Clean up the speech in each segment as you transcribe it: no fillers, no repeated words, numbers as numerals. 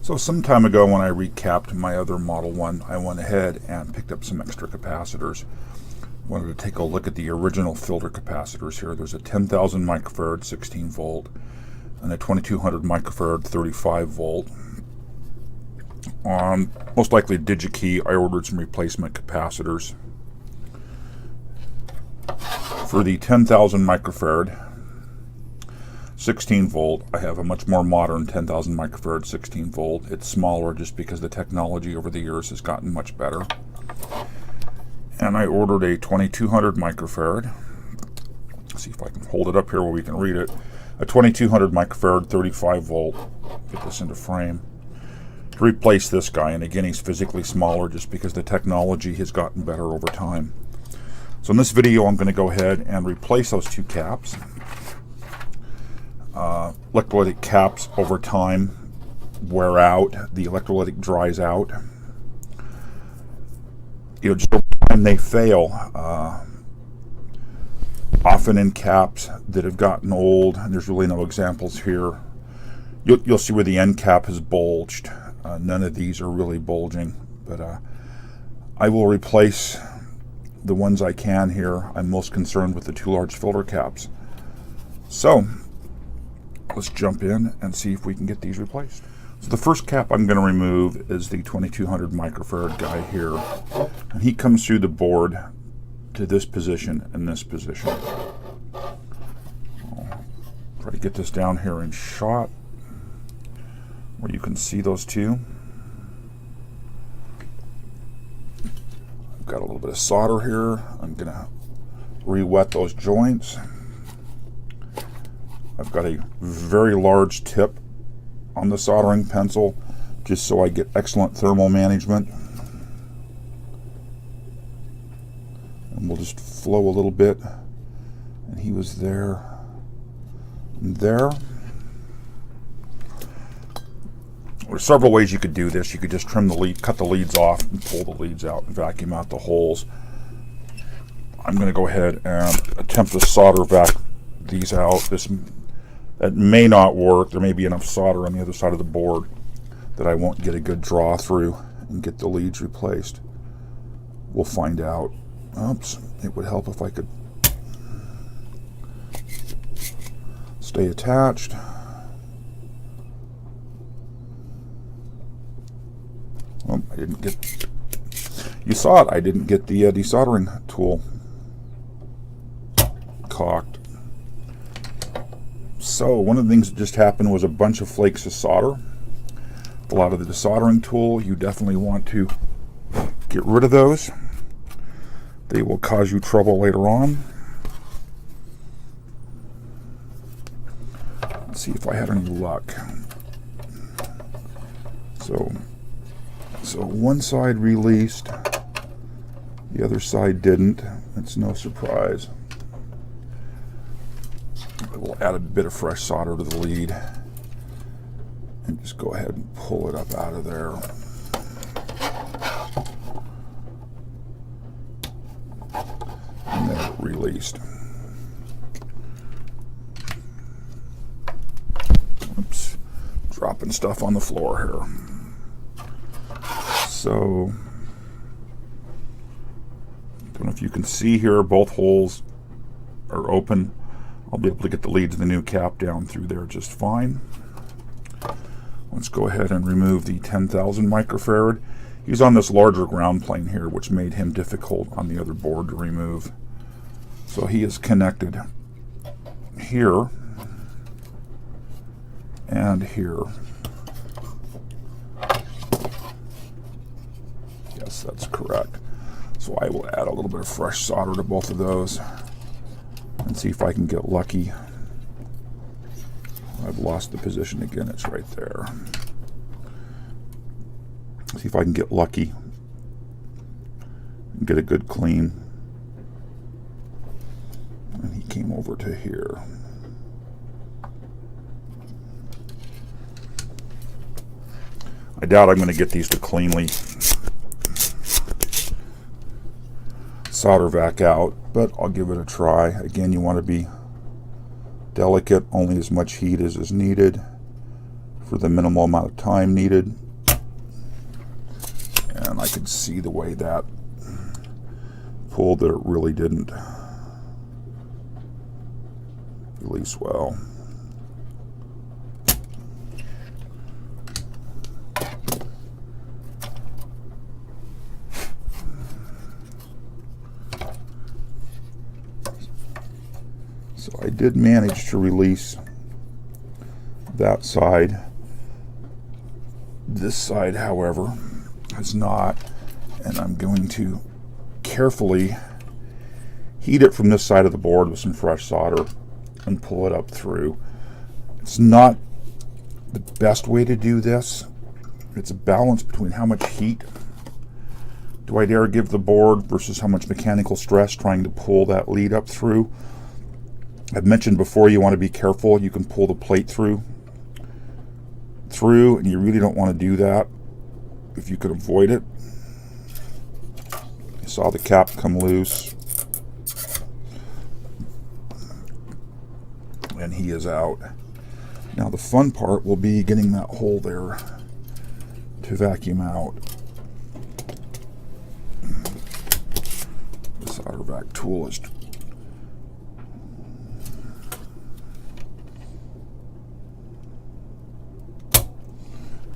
So some time ago when I recapped my other Model 1, I went ahead and picked up some extra capacitors. Wanted to take a look at the original filter capacitors here. There's a 10,000 microfarad 16 volt and a 2200 microfarad 35 volt. Most likely DigiKey. I ordered some replacement capacitors. For the 10,000 microfarad 16 volt, I have a much more modern 10,000 microfarad 16 volt. It's smaller just because the technology over the years has gotten much better. And I ordered a 2200 microfarad. Let's see if I can hold it up here where we can read it. A 2200 microfarad 35 volt. Get this into frame. To replace this guy, and again he's physically smaller just because the technology has gotten better over time. So in this video I'm going to go ahead and replace those two caps. Electrolytic caps over time wear out. The electrolytic dries out. Just over time they fail. Often in caps that have gotten old, and there's really no examples here, you'll see where the end cap has bulged. None of these are really bulging, but I will replace the ones I can here. I'm most concerned with the two large filter caps. So let's jump in and see if we can get these replaced. So the first cap I'm going to remove is the 2200 microfarad guy here. And he comes through the board to this position and this position. I'll try to get this down here in shot where you can see those two. I've got a little bit of solder here. I'm going to re-wet those joints. I've got a very large tip on the soldering pencil just so I get excellent thermal management. And we'll just flow a little bit. And he was there and there. There's several ways you could do this. You could just trim the lead, cut the leads off and pull the leads out and vacuum out the holes. I'm going to go ahead and attempt to solder vac these out. That may not work. There may be enough solder on the other side of the board that I won't get a good draw through and get the leads replaced. We'll find out. Oops, it would help if I could stay attached. Oh, I didn't get, you saw it, I didn't get the desoldering tool cocked. So one of the things that just happened was a bunch of flakes of solder. A lot of the desoldering tool, you definitely want to get rid of those. They will cause you trouble later on. Let's see if I had any luck. So one side released, the other side didn't. It's no surprise. We'll add a bit of fresh solder to the lead and just go ahead and pull it up out of there. And then it released. Oops, dropping stuff on the floor here. So, I don't know if you can see here, both holes are open. I'll be able to get the leads of the new cap down through there just fine. Let's go ahead and remove the 10,000 microfarad. He's on this larger ground plane here, which made him difficult on the other board to remove. So he is connected here and here. Yes, that's correct. So I will add a little bit of fresh solder to both of those and see if I can get lucky. I've lost the position again. It's right there. See if I can get lucky and get a good clean. And he came over to here. I doubt I'm going to get these to cleanly solder vac out, but I'll give it a try. Again, you want to be delicate, only as much heat as is needed. for the minimal amount of time needed. And I could see the way that pulled that it really didn't release well. So I did manage to release that side. This side, however, is not, and I'm going to carefully heat it from this side of the board with some fresh solder and pull it up through. It's not the best way to do this. It's a balance between how much heat do I dare give the board versus how much mechanical stress trying to pull that lead up through. I've mentioned before, you want to be careful. You can pull the plate through, and you really don't want to do that if you could avoid it. You saw the cap come loose, and he is out. Now the fun part will be getting that hole there to vacuum out. The solder vac tool is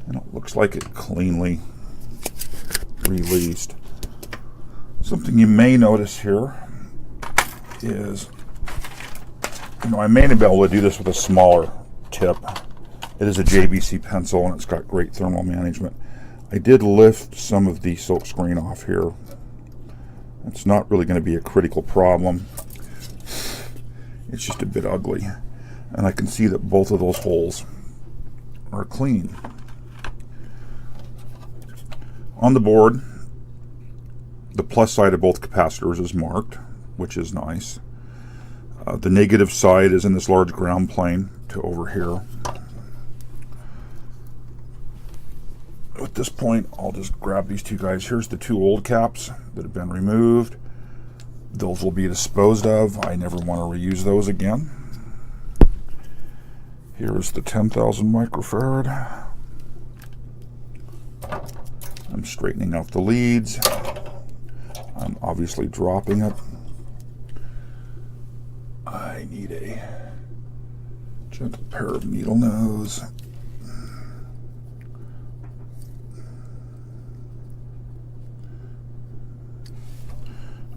and it looks like it cleanly released. Something you may notice here is, I may be able to do this with a smaller tip. It is a JVC pencil and it's got great thermal management. I did lift some of the silk screen off here. It's not really going to be a critical problem. It's just a bit ugly. And I can see that both of those holes are clean. On the board, the plus side of both capacitors is marked, which is nice. The negative side is in this large ground plane to over here. At this point, I'll just grab these two guys. Here's the two old caps that have been removed. Those will be disposed of. I never want to reuse those again. Here's the 10,000 microfarad. I'm straightening out the leads. I'm obviously dropping it. I need a gentle pair of needle nose.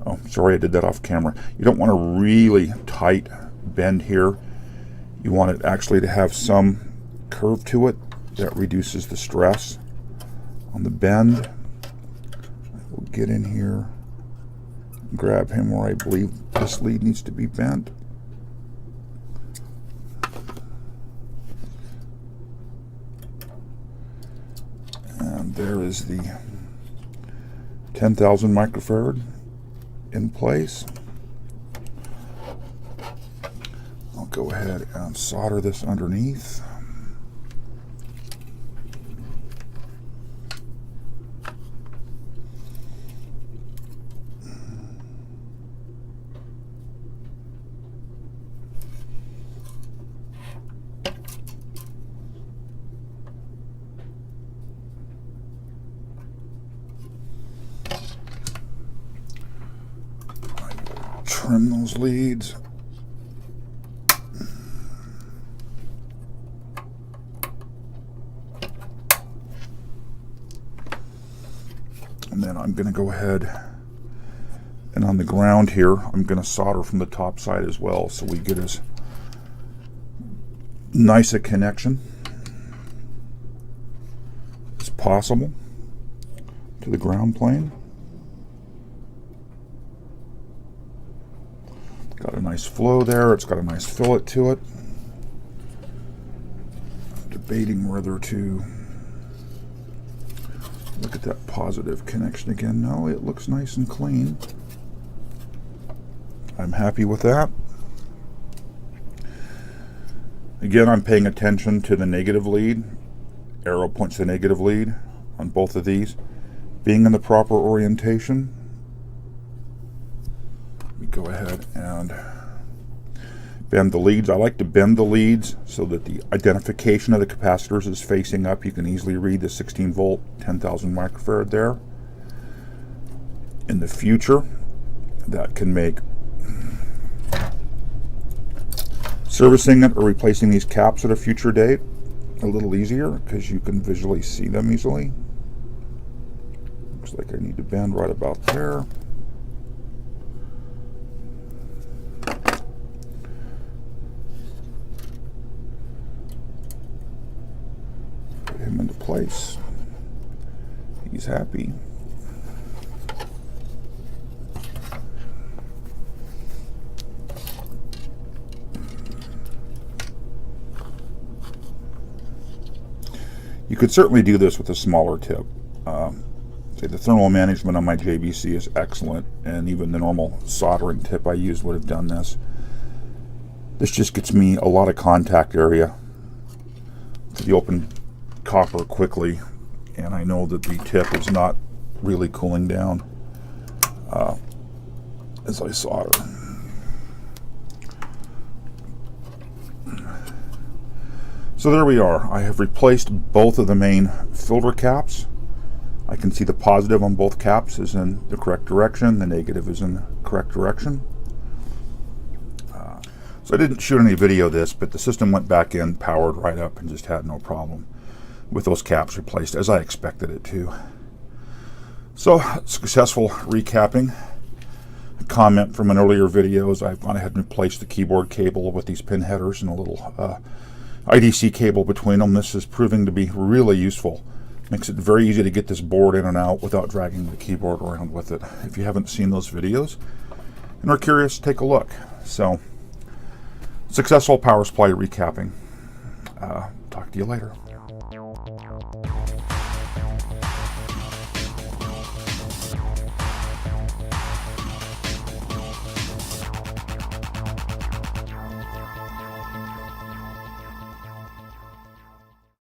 Oh, sorry, I did that off camera. You don't want a really tight bend here. You want it actually to have some curve to it that reduces the stress on the bend. We'll get in here, grab him where I believe this lead needs to be bent. And there is the 10,000 microfarad in place. I'll go ahead and solder this underneath. Trim those leads. And then I'm going to go ahead and on the ground here, I'm going to solder from the top side as well, so we get as nice a connection as possible to the ground plane. Got a nice flow there. It's got a nice fillet to it. I'm debating whether to look at that positive connection again. No, it looks nice and clean. I'm happy with that. Again, I'm paying attention to the negative lead. Arrow points to the negative lead on both of these. Being in the proper orientation, we go ahead and Bend the leads. I like to bend the leads so that the identification of the capacitors is facing up. You can easily read the 16 volt, 10,000 microfarad there. In the future, that can make servicing it or replacing these caps at a future date a little easier because you can visually see them easily. Looks like I need to bend right about there. Put him into place. He's happy. You could certainly do this with a smaller tip. Say the thermal management on my JBC is excellent, and even the normal soldering tip I use would have done this. This just gets me a lot of contact area to the open copper quickly, and I know that the tip is not really cooling down as I solder. So there we are. I have replaced both of the main filter caps. I can see the positive on both caps is in the correct direction. The negative is in the correct direction. So I didn't shoot any video of this, but the system went back in, powered right up, and just had no problem with those caps replaced as I expected it to. So successful recapping. A comment from an earlier video is I've gone ahead and replaced the keyboard cable with these pin headers and a little IDC cable between them. This is proving to be really useful. Makes it very easy to get this board in and out without dragging the keyboard around with it. If you haven't seen those videos and are curious, take a look. So, successful power supply recapping. Talk to you later.